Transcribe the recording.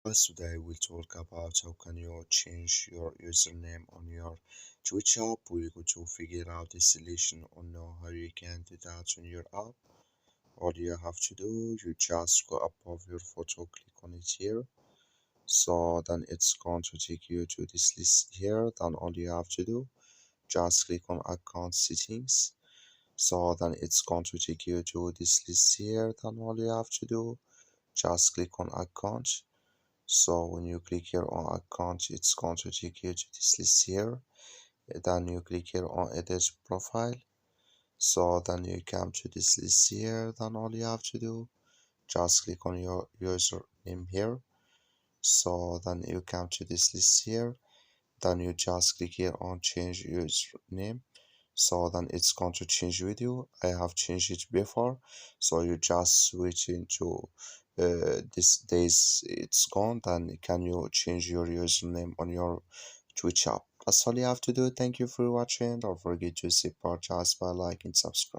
Today we'll talk about how can you change your username on your Twitch app. We're going to figure out the solution on how you can do that on your app. All you have to do, you just go above your photo, click on it here. So then it's going to take you to this list here. Then all you have to do, just click on account settings. So then it's going to take you to this list here. Then all you have to do, just click on account. So when you click here on account, it's going to take you to this list here. Then you click here on edit profile. So then you come to this list here. Then all you have to do, just click on your username here. So then you come to this list here. Then you just click here on change username. So then it's going to change with you. I have changed it before, so you just switch into this days it's gone. Then can you change your username on your Twitch app? That's all you have to do. Thank you for watching. Don't forget to support us by liking, subscribe.